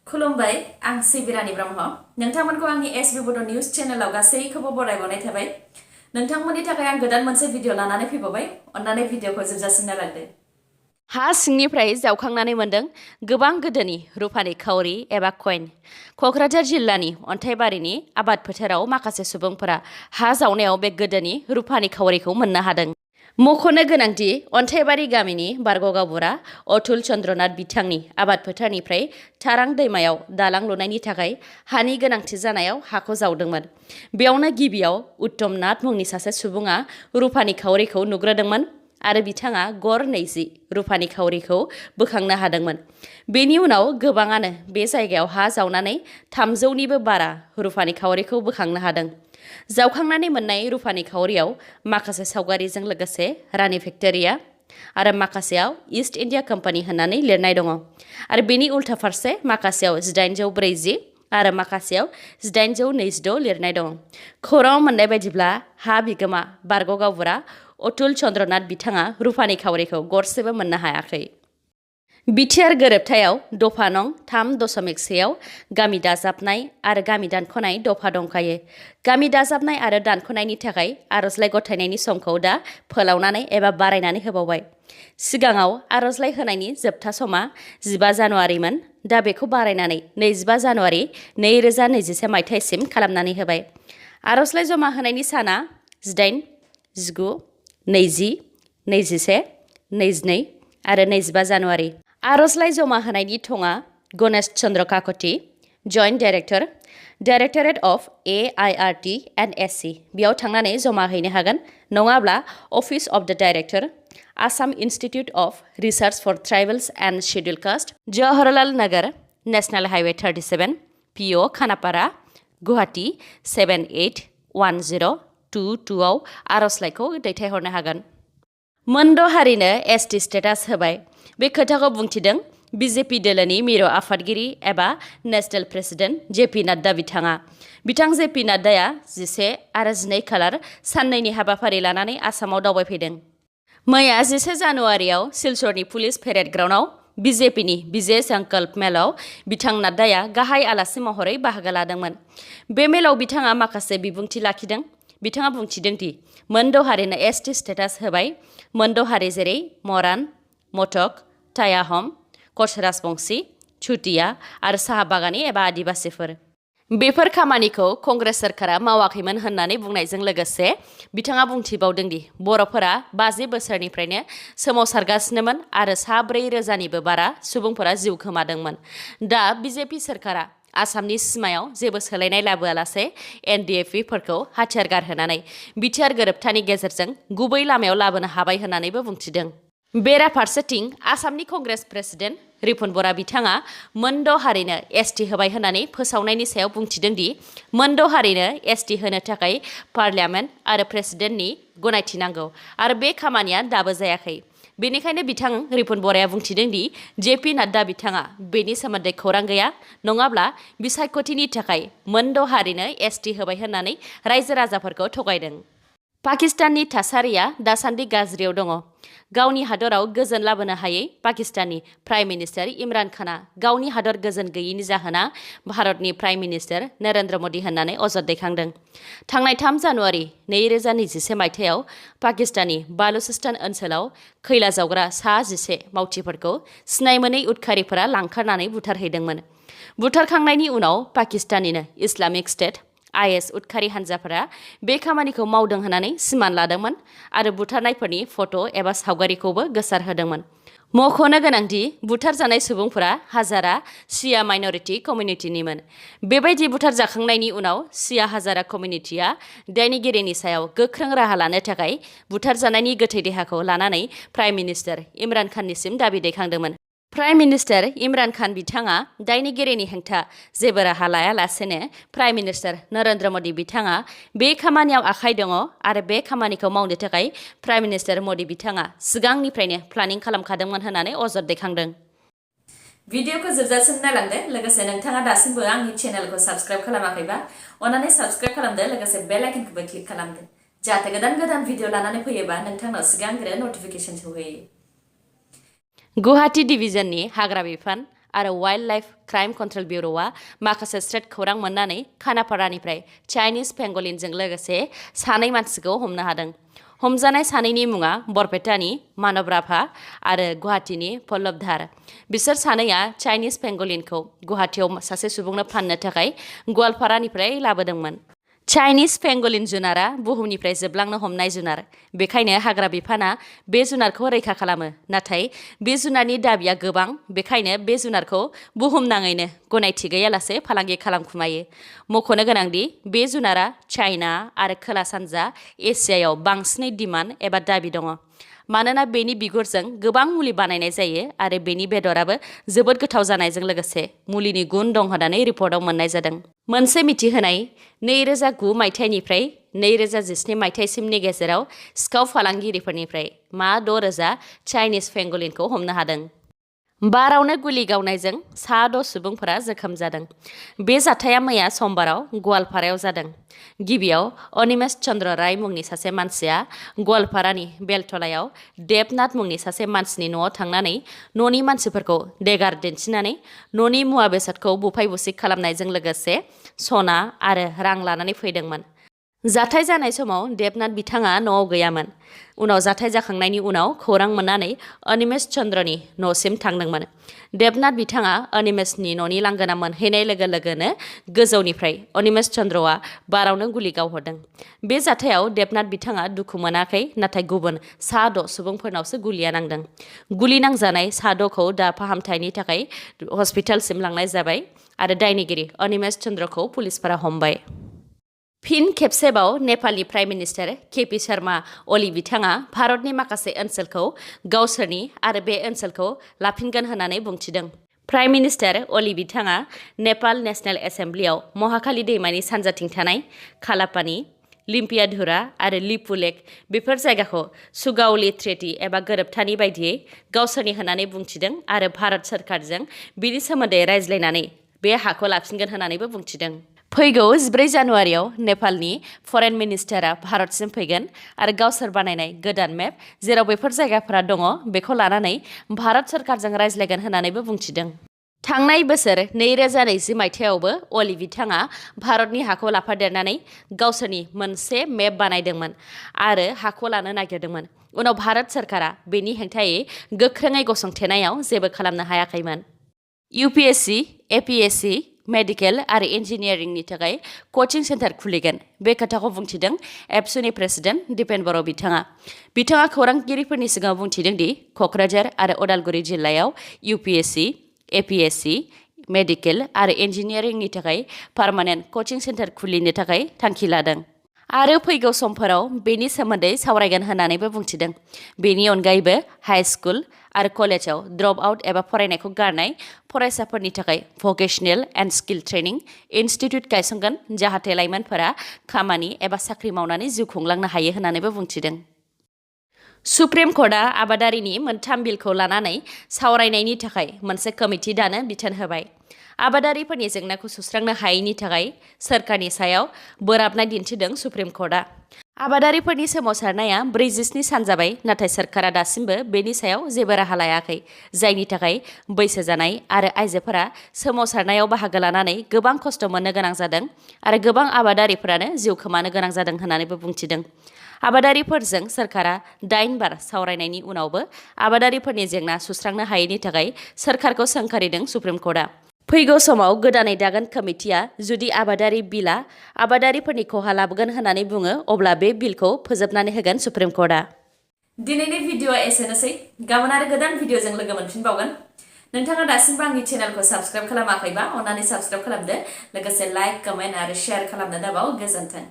खुलुमबाय आं सिबिरानि ब्रह्म नोंथांमोनखौ आंनि एसबी बड' निउज चेनेलाव गासैखौबो बरायबावनाय थाबाय। नोंथांमोननि थाखाय आं गोदान मोनसे भिडिअ लानानै फैबावबाय। अन्नानै भिडिअखौ जोबजासिम नायलांदो। हा सिंनिफ्राय जावखांनानै मोनदों गोबां गोदोनि रुफानि खाउरि एबा कइन। क'क्राझार जिल्लानि अन्थाइबारिनि आबाद फोथाराव माखासे सुबुंफोरा हा जावनायाव बे गोदोनि रुफानि खाउरिखौ मोननो हादों। मख'नो गोनांदि अन्थाइबारि गामिनि बारग' गावबुरा अतुल चन्द्रनाथ बिथांनि आबाद फोथारनिफ्राय थारां दैमायाव दालां लुनायनि थाखाय हानि गोनांथि जानायाव हाखौ जावदोंमोन। बेयावनो गिबियाव उत्तम नाथ मुंनि सासे सुबुङा रुफानि खाउरिखौ नुग्रोदोंमोन आरो बिथाङा गर 20 रुफानि खाउरिखौ बोखांनो हादोंमोन। बेनि उनाव गोबाङानो बे जायगायाव हा जावनानै 300निबो बारा रुफानि खाउरिखौ बोखांनो हादों। जावखांनानै मोननाय रुफानि खाउरियाव माखासे सावगारिजों लोगोसे रानि भिक्ट'रिया आरो माखासेयाव इस्ट इन्डिया कम्पानि होननानै लिरनाय दङ आरो बेनि उल्था फारसे माखासेयाव 1840 आरो माखासेयाव 1826 लिरनाय दं। खौराङाव मोननाय बायदिब्ला हा बिगोमा बारग' गावबुरा अतुल चन्द्रनाथ बिथाङा रुफानि खाउरिखौ गरसेबो मोननो हायाखै। बिटिआर गोरोबथायाव दफा नं 3.1 गामि दाजाबनाय आरो गामि दानख'नाय दफा दंखायो। गामि दाजाबनाय आरो दानख'नायनि थाखाय आर'जलाइ गथायनायनि समखौ दा फोलावनानै एबा बारायनानै होबावबाय। सिगाङाव आर'जलाइ होनायनि जोबथा समा 15 जानुवारिमोन, दा बेखौ बारायनानै 25 जानुवारि 2021 मायथाइसिम खालामनानै होबाय। आर'जलाइ जमा होनायनि साना 18, 19, 20, 21, 22 आरो 25 जानुवारि। आर'जलाइ जमा होनायनि थंआ Ganesh Chandra Kakati, joint director, directorate of AIRT and SC। बेयाव थांनानै जमा हैनो हागोन, नङाब्ला office of the director, Assam institute of research for tribals and schedule caste, Jawaharlal Nagar, national highway 37, PO Khanapara, Guwahati 781022 आव आर'जलाइखौ दैथायहरनो हागोन। मोनद' हारिनो ST स्टेटास होबाय। बे खोथाखौ बुंथिदों BJP दोलोनि मिरु आफादगिरि एबा नेशनेल प्रेसिडेन्ट JP नाड्डा बिथाङा। बिथां JP नाड्डाया 11 आरो 12 खालार साननैनि हाबाफारि लानानै आसामाव दावबायफैदों। मैया 11 जानुवारियाव सिलचरनि पुलिस पेरेड ग्राउन्डआव BJPनि विजय संकल्प मेलाव बिथां नाड्डाया गाहाय आलासि महरै बाहागो लादोंमोन। बे मेलाव बिथाङा माखासे बिबुंथि लाखिदों। बिथाङा बुंथिदों दि मोनद' हारिनो ST स्टेटास होबाय। मोनद' हारि जेरै मरान, मटक, टायाहम, कच राजबंशी, चुटिया आरो साहा बागानी एबा आदिबासीफोर। बेफोर खामानिखौ कंग्रेस सोरखारा मावाखैमोन होननानै बुंनायजों लोगोसे बिथाङा बुंथिबावदों दि बर'फोरा 50 बोसोरनिफ्रायनो सोमावसारगासिनोमोन आरो 4,000निबो बारा सुबुंफोरा जिउ खोमादोंमोन। दा BJP सोरखारा आसामनि सिमायाव जेबो सोलायनाय लाबोआलासे NDFफोरखौ हाथियार गारहोनानै बिटिआर गोरोबथानि गेजेरजों गुबै लामायाव लाबोनो हाबाय होननानैबो बुंथिदों। बेराफारसेथिं आसामनि कंग्रेस प्रेसिडेन्ट रिपुन बरा बिथाङा मोनद' हारिनो ST होबाय होननानै फोसावनायनि सायाव बुंथिदों दि मोनद' हारिनो ST होनो थाखाय पार्लियामेन्ट आरो प्रेसिडेन्टनि गनायथि नांगौ आरो बे खामानिया दाबो जायाखै। बेनिखायनो बिथां रिपुन बराया बुंथिदों दि JP नाड्डा बिथाङा बेनि सोमोन्दै खौरां गैया, नङाब्ला बिसायख'थिनि थाखाय मोनद' हारिनो ST होबाय होननानै रायजो राजाफोरखौ थगायदों। पाकिस्ताननि थासारिया दासान्दि गाज्रियाव दङ। गावनि हादराव गोजोन लाबोनो हायै पाकिस्ताननि प्राइम मिनिस्टार इमरान खाना गावनि हादर गोजोन गैयैनि जाहोना भारतनि प्राइम मिनिस्टार नरेन्द्र मदि होननानै अजद दैखांदों। थांनाय 3 जानुवारि 2021 मायथाइयाव पाकिस्ताननि बालुचिस्तान ओनसोलाव खैला जावग्रा सा 11 मावथिफोरखौ सिनाय मोनै उदखारिफोरा लांखारनानै बुथारहैदोंमोन। बुथारखांनायनि उनाव पाकिस्ताननिनो इस्लामिक स्टेट IS उदखारि हान्जाफोरा बे खामानिखौ मावदों होननानै सिमान लादोंमोन आरो बुथारनायफोरनि फट' एबा सावगारिखौबो गोसारहोदोंमोन। मख'नो गोनांदि बुथारजानाय सुबुंफोरा हाजारा शिया माइनरिटि कमिउनिटिनिमोन। बेबायदि बुथारजाखांनायनि उनाव शिया हाजारा कमिउनिटिया दायनिगिरिनि सायाव गोख्रों राहा लानो थाखाय बुथारजानायनि गोथै देहाखौ लानानै प्राइम मिनिस्टार इमरान खाननिसिम दाबि दैखांदोंमोन। प्राइम मिनिस्टार इमरान खान बिथाङा दायनिगिरिनि हेंथा जेबो राहा लायालासेनो प्राइम मिनिस्टार नरेन्द्र मदि बिथाङा बे खामानियाव आखाइ दङ आरो बे खामानिखौ मावनो थाखाय प्राइम मिनिस्टार मदि बिथाङा सिगांनिफ्रायनो प्लानिं खालामखादोंमोन होननानै अजद दैखांदों। भिडिअखौ जोबजासिम नायलांदो। लोगोसे नोंथाङा दासिमबो आंनि चेनेलखौ साबस्क्राइब खालामाखैबा अन्नानै साबस्क्राइब खालामदो, लोगोसे बेल आइकनखौबो क्लिक खालामदो जाहाथे गोदान भिडिअ लानानै फैयोबा नोंथांनाव सिगांग्रो नटिफिकेसन सौहैयो। गुवाहाटी डिभिजननि हाग्रा बिफान आरो वाइल्ड लाइफ क्राइम कन्ट्रल ब्युर'आ माखासे स्ट्रेट खौरां मोननानै खानापारानिफ्राय चाइनिज पेंगलिनजों लोगोसे सानै मानसिखौ हमनो हादों। हमजानाय सानैनि मुङा बरपेटानि मानव राभा आरो गुवाहाटीनि पल्लभ धार। बिसोर सानैया चाइनिज पेंगलिनखौ गुवाहाटीयाव सासे सुबुंनो फाननो थाखाय गवालपारानिफ्राय लाबोदोंमोन। चाइनिज पेंगलिन जुनारा बुहुमनिफ्राय जोबलांनो हमनाय जुनार, बेखायनो हाग्रा बिफाना बे जुनारखौ रैखा खालामो। नाथाय बे जुनारनि दाबिया गोबां, बेखायनो बे जुनारखौ बुहुमनाङैनो गनायथि गैयालासे फालांगि खालामखुमायो। मख'नो गोनांदि बे जुनारा चाइना आरो खोला सानजा एसियायाव बांसिनै डिमान्ड एबा दाबि दङ, मानोना बेनि बिगुरजों गोबां मुलि बानायनाय जायो आरो बेनि बेदराबो जोबोद गोथाव जानायजों लोगोसे मुलिनि गुन दं होननानै रिपर्टआव मोननाय जादों। मोनसे मिथिहोनाय 2009 मायथाइनिफ्राय 2017 मायथाइसिमनि गेजेराव सिखाव फालांगिरिफोरनिफ्राय मा 6,000 चाइनिज पेंगलिनखौ हमनो हादों। बारावनो गुलि गावनायजों 6 सुबुंफोरा जोखोम जादों। बे जाथाया मैया समबाराव गवालपारायाव जादों। गिबियाव अनिमेश चंद्र राय मुंनि सासे मानसिया गवालपारानि बेलटलायाव देबनाथ मुंनि सासे मानसिनि न'आव थांनानै न'नि मानसिफोरखौ देगार दिन्थिनानै न'नि मुवा बेसादखौ बुफाय बुसि खालामनायजों लोगोसे सना आरो रां लानानै फैदोंमोन। जाथाय जानाय समाव देबनाथ बिथाङा न'आव गैयामोन। उनाव जाथाय जाखांनायनि उनाव खौरां मोननानै अनिमेश चंद्रनि न'सिम थांदोंमोन। देबनाथ बिथाङा अनिमेशनि न'नि लांगोना मोनहैनाय लोगो लोगोनो गोजौनिफ्राय अनिमेश चंद्रआ बारावनो गुलि गावहरदों। बे जाथायाव देबनाथ बिथाङा दुखु मोनाखै, नाथाय गुबुन 6 सुबुंफोरनावसो गुलिया नांदों। गुलि नांजानाय 6खौ दा फाहामथायनि थाखाय हस्पिटालसिम लांनाय जाबाय आरो दायनिगिरि अनिमेश चंद्रखौ पुलिसफोरा हमबाय। फिन खेबसेबाव नेपालनि प्राइम मिनिस्टार केपि शर्मा ओली बिथाङा भारतनि माखासे ओनसोलखौ गावसोरनि आरो बे ओनसोलखौ लाफिनगोन होननानै बुंथिदों। प्राइम मिनिस्टार ओली बिथाङा नेपाल नेशनेल एसेम्ब्लियाव महाखाली दैमानि सानजाथिं थानाय कालापानी, लिम्पियाधुरा आरो लिपु लेक बेफोर जायगाखौ सुगाउली ट्रेटी एबा गोरोबथानि बायदियै गावसोरनि होननानै बुंथिदों आरो भारत सोरखारजों बिनि सोमोन्दै रायज्लायनानै बे हाखौ लाफिनगोन होननानैबो बुंथिदों। फैगौ 14 जानुवारियाव नेपालनि फरेन मिनिस्टारा भारतसिम फैगोन आरो गावसोर बानायनाय गोदान मेप जेराव बेफोर जायगाफोरा दङ बेखौ लानानै भारत सोरखारजों रायज्लायगोन होननानैबो बुंथिदों। थांनाय बोसोर 2020 मायथाइयावबो ओली बिथाङा भारतनि हाखौ लाफादेरनानै गावसोरनि मोनसे मेप बानायदोंमोन आरो हाखौ लानो नागिरदोंमोन। उनाव भारत सोरखारा बेनि हेंथायै गोख्रोङै गसंथेनायाव जेबो खालामनो हायाखैमोन। UPSC, APSC, मेडिकेल आरो इन्जिनियारिंनि थाखाय कचिं सेन्टार खुलिगोन, बे खोथाखौ बुंथिदों एबसुनि प्रेसिडेन्ट दिपेन बर' बिथाङा। बिथाङा खौरांगिरिफोरनि सिगाङाव बुंथिदों दि क'क्राझार आरो उदालगुरि जिल्लायाव UPSC, APSC, मेडिकेल आरो इन्जिनियारिंनि थाखाय पार्मानेन्ट कचिं सेन्टार खुलिनो थाखाय थांखि लादों आरो फैगौ समफोराव बेनि सोमोन्दै सावरायगोन होननानैबो बुंथिदों। बेनि अनगायैबो हाई स्कुल आरो कलेजाव ड्रप आउट एबा फरायनायखौ गारनाय फरायसाफोरनि थाखाय भकेशनेल एन्ड स्किल ट्रेनिं इनस्टिट्युट गायसनगोन, जाहाथे लाइमोनफोरा खामानि एबा साख्रि मावनानै जिउ खुंलांनो हायो होननानैबो बुंथिदों। सुप्रिम कर्टआ आबादारिनि मोनथाम बिलखौ लानानै सावरायनायनि थाखाय मोनसे कमिटि दानो बिथोन होबाय। आबादारिफोरनि जेंनाखौ सुस्रांनो हायैनि थाखाय सोरखारनि सायाव बोराबनाय दिन्थिदों सुप्रिम कर्टआ। आबादारिफोरनि सोमावसारनाया 47 सान जाबाय, नाथाय सोरखारा दासिमबो बेनि सायाव जेबो राहा लायाखै, जायनि थाखाय बैसो जानाय आरो आइजोफोरा सोमावसारनायाव बाहागो लानानै गोबां खस्थ' मोननो गोनां जादों आरो गोबां आबादारिफोरानो जिउ खोमानो गोनां जादों होननानैबो बुंथिदों। आबादारिफोरजों सोरखारा 8 बार सावरायनायनि उनावबो आबादारिफोरनि जेंना सुस्रांनो हायैनि थाखाय सोरखारखौ सोंखारिदों सुप्रिम कर्टआ। फैगौ समाव गोदानै दागोन कमिटिया जुदि आबादारि बिलआ आबादारिफोरनि खहा लाबोगोन होननानै बुङो, अब्ला बे बिलखौ फोजोबनानै होगोन सुप्रिम कर्टआ। दिनैनि भिडिअआ एसेनोसै। गाबोन आरो गोदान भिडिअजों लोगो मोनफिनबावगोन। नोंथाङा दासिमबो आंनि चेनेलखौ साबस्क्राइब खालामाखैबा अन्नानै साबस्क्राइब खालामदो, लोगोसे लाइक, कमेन्ट आरो शेयार खालामनो दाबाव। गोजोन्थों।